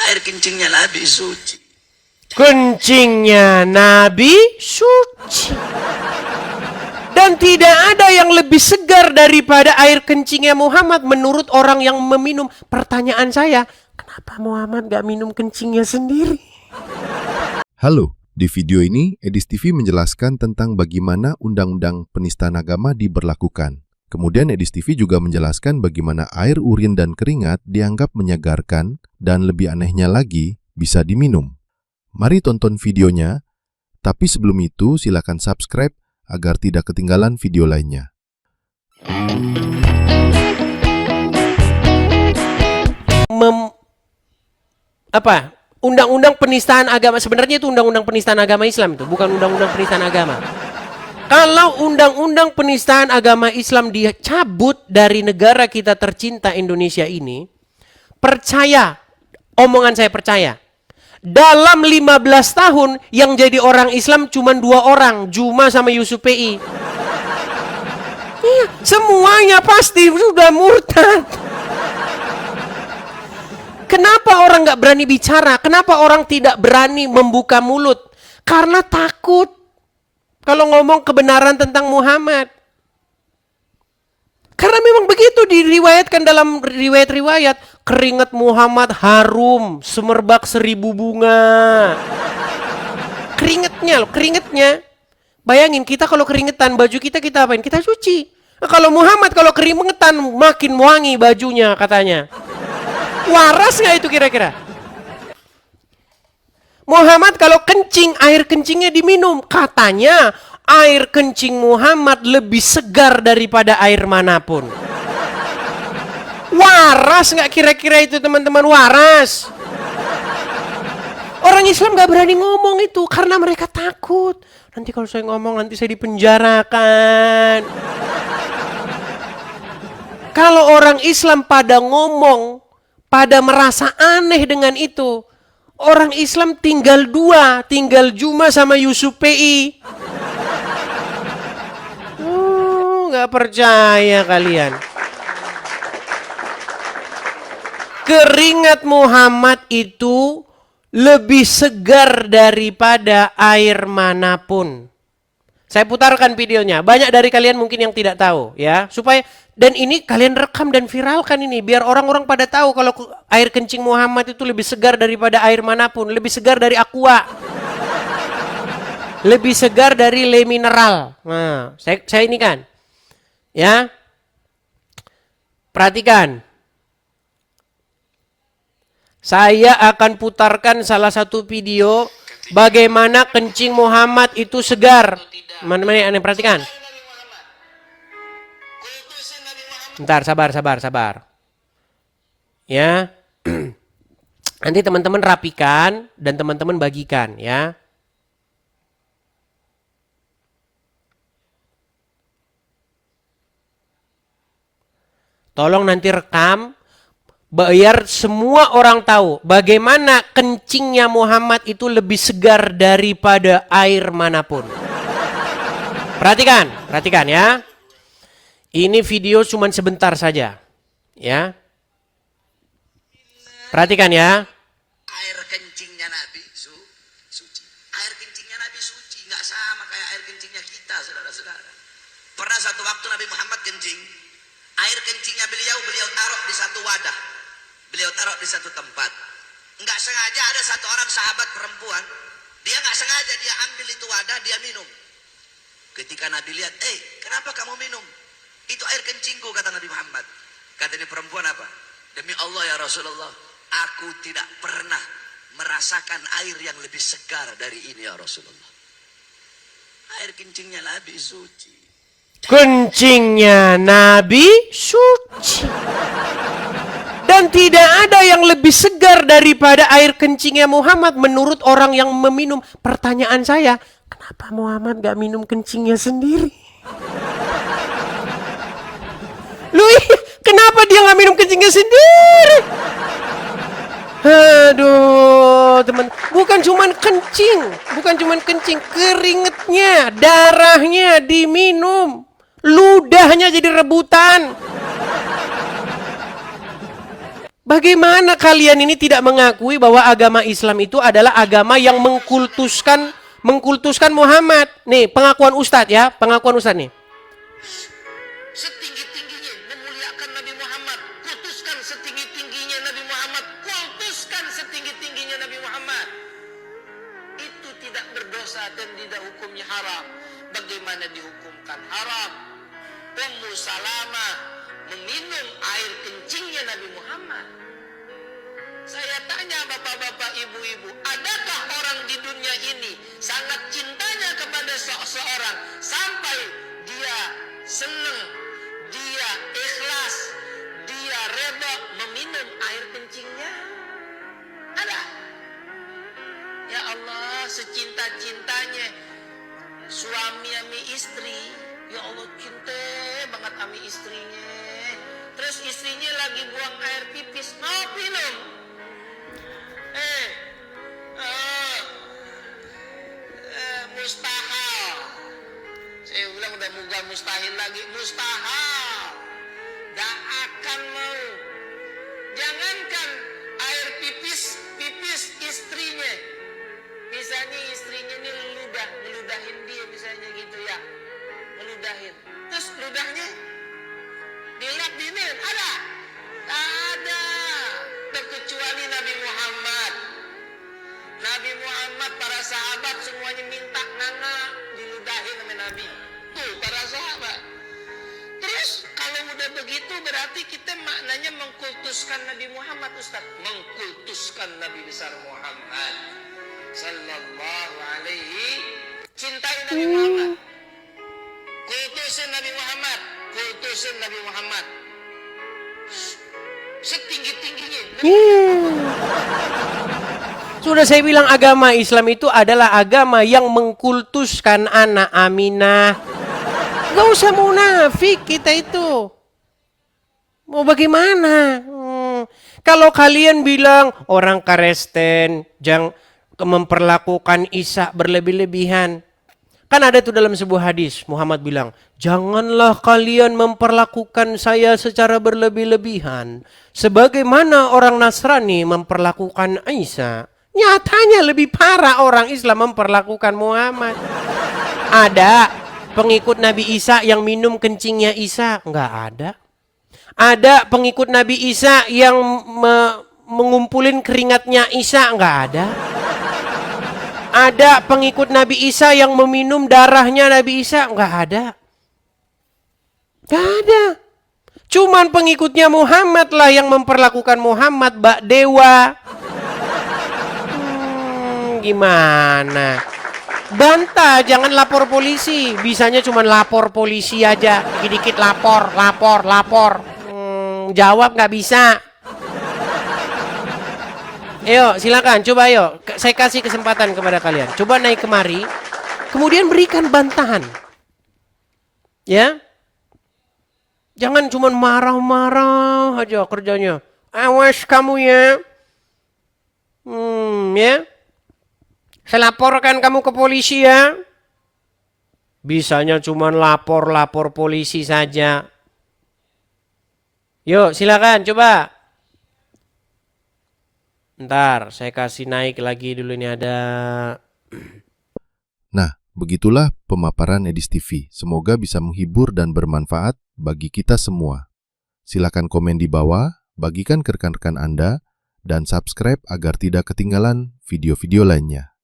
Air kencingnya Nabi suci. Kencingnya Nabi suci. Dan tidak ada yang lebih segar daripada air kencingnya Muhammad menurut orang yang meminum. Pertanyaan saya, kenapa Muhammad gak minum kencingnya sendiri? Halo, di video ini Edis TV menjelaskan tentang bagaimana Undang-Undang Penistaan Agama diberlakukan. Kemudian Edis TV juga menjelaskan bagaimana air urin dan keringat dianggap menyegarkan dan lebih anehnya lagi bisa diminum. Mari tonton videonya, tapi sebelum itu silakan subscribe agar tidak ketinggalan video lainnya. Undang-undang penistaan agama, sebenarnya itu undang-undang penistaan agama Islam itu, bukan undang-undang penistaan agama. Kalau undang-undang penistaan agama Islam dicabut dari negara kita tercinta Indonesia ini, percaya, omongan saya percaya, dalam 15 tahun yang jadi orang Islam cuma 2 orang, Juma sama Yusuf PI. Iya, semuanya pasti sudah murtad. Kenapa orang nggak berani bicara? Kenapa orang tidak berani membuka mulut? Karena takut kalau ngomong kebenaran tentang Muhammad. Karena memang begitu diriwayatkan dalam riwayat-riwayat. Keringat Muhammad harum, semerbak 1000 bunga. Keringetnya loh, keringetnya. Bayangin kita kalau keringetan, baju kita apain? Kita cuci. Nah, kalau Muhammad kalau keringetan makin wangi bajunya katanya. Waras nggak itu kira-kira? Muhammad kalau kencing, air kencingnya diminum. Katanya air kencing Muhammad lebih segar daripada air manapun. Waras nggak kira-kira itu teman-teman? Waras. Orang Islam nggak berani ngomong itu karena mereka takut. Nanti kalau saya ngomong nanti saya dipenjarakan. Kalau orang Islam pada ngomong, pada merasa aneh dengan itu, orang Islam tinggal 2, tinggal Juma sama Yusuf PI. Nggak percaya kalian. Keringat Muhammad itu lebih segar daripada air manapun. Saya putarkan videonya. Banyak dari kalian mungkin yang tidak tahu ya, supaya dan ini kalian rekam dan viralkan ini biar orang-orang pada tahu kalau air kencing Muhammad itu lebih segar daripada air manapun, lebih segar dari aqua. Lebih segar dari le mineral. Nah, saya ini kan. Ya. Perhatikan. Saya akan putarkan salah satu video bagaimana kencing Muhammad itu segar. Mana-mana yang perhatikan. Bentar, sabar. Ya. Nanti teman-teman rapikan dan teman-teman bagikan ya. Tolong nanti rekam, biar semua orang tahu bagaimana kencingnya Muhammad itu lebih segar daripada air manapun. Perhatikan ya. Ini video cuma sebentar saja. Ya. Perhatikan ya. Air kencingnya Nabi suci. Air kencingnya Nabi suci, nggak sama kayak air kencingnya kita, saudara-saudara. Pernah satu waktu Nabi Muhammad kencing, air kencingnya beliau taruh di satu wadah. Beliau taruh di satu tempat. Nggak sengaja ada satu orang sahabat perempuan, dia nggak sengaja dia ambil itu wadah, dia minum. Ketika Nabi lihat, kenapa kamu minum? Itu air kencingku, kata Nabi Muhammad. Kata ini perempuan apa? Demi Allah ya Rasulullah, aku tidak pernah merasakan air yang lebih segar dari ini ya Rasulullah. Air kencingnya Nabi suci. Kencingnya Nabi suci. Dan tidak ada yang lebih segar daripada air kencingnya Muhammad menurut orang yang meminum. Pertanyaan saya, kenapa Muhammad gak minum kencingnya sendiri? Kenapa dia gak minum kencingnya sendiri? Aduh, teman, bukan cuman kencing, keringetnya, darahnya diminum, ludahnya jadi rebutan. Bagaimana kalian ini tidak mengakui bahwa agama Islam itu adalah agama yang mengkultuskan Muhammad? Nih, pengakuan Ustadz ya, pengakuan Ustadz nih. Setinggi-tingginya memuliakan Nabi Muhammad, kultuskan setinggi-tingginya Nabi Muhammad, kultuskan setinggi-tingginya Nabi Muhammad. Itu tidak berdosa dan tidak hukumnya haram. Bagaimana dihukumkan haram? Ummu Salamah meminum air kencingnya Nabi Muhammad. Saya tanya bapak-bapak, ibu-ibu, adakah orang di dunia ini sangat cintanya kepada seseorang sampai dia senang, dia ikhlas, dia reda meminum air kencingnya? Ada? Ya Allah, secinta-cintanya suami ami istri, ya Allah cinta banget ami istrinya. Terus istrinya lagi buang air pipis, mau minum. Mustahil. Saya bilang udah muga mustahil lagi, mustahil. Gak akan mau. Jangankan air pipis istrinya. Misalnya istrinya ini ngeludahin dia misalnya gitu ya. Ngeludahin. Terus ludahnya dilihat dinin, ada? Ada. Terkecuali Nabi Muhammad. Nabi Muhammad, para sahabat semuanya minta nana diludahin sama Nabi. Tuh para sahabat. Terus kalau udah begitu berarti kita maknanya mengkultuskan Nabi Muhammad, Ustaz. Mengkultuskan Nabi besar Muhammad sallallahu alaihi. Cintai Nabi Muhammad. Kultusin Nabi Muhammad. Kultusin Nabi Muhammad. Setinggi-tingginya. Sudah saya bilang agama Islam itu adalah agama yang mengkultuskan anak Aminah. Gak usah munafik kita itu. Mau bagaimana? Kalau kalian bilang orang Kristen jangan memperlakukan Isa berlebih-lebihan. Kan ada tuh dalam sebuah hadis Muhammad bilang, janganlah kalian memperlakukan saya secara berlebih-lebihan sebagaimana orang Nasrani memperlakukan Isa. Nyatanya lebih parah orang Islam memperlakukan Muhammad. Ada pengikut Nabi Isa yang minum kencingnya Isa? Enggak ada. Ada pengikut Nabi Isa yang mengumpulin keringatnya Isa? Enggak ada. Ada pengikut Nabi Isa yang meminum darahnya Nabi Isa? Enggak ada. Enggak ada. Cuman pengikutnya Muhammad lah yang memperlakukan Muhammad bak dewa. Gimana? Bantah, jangan lapor polisi. Bisanya cuma lapor polisi aja. Dikit-dikit lapor. Jawab nggak bisa. Ayo, silakan. Coba ayo. Saya kasih kesempatan kepada kalian. Coba naik kemari. Kemudian berikan bantahan. Ya. Jangan cuma marah-marah aja kerjanya. Awas kamu ya. Ya. Saya laporkan kamu ke polisi ya. Bisanya cuma lapor polisi saja. Yuk silakan coba. Ntar saya kasih naik lagi dulu, ini ada. Nah, begitulah pemaparan Edis TV. Semoga bisa menghibur dan bermanfaat bagi kita semua. Silakan komen di bawah, bagikan ke rekan-rekan Anda, dan subscribe agar tidak ketinggalan video-video lainnya.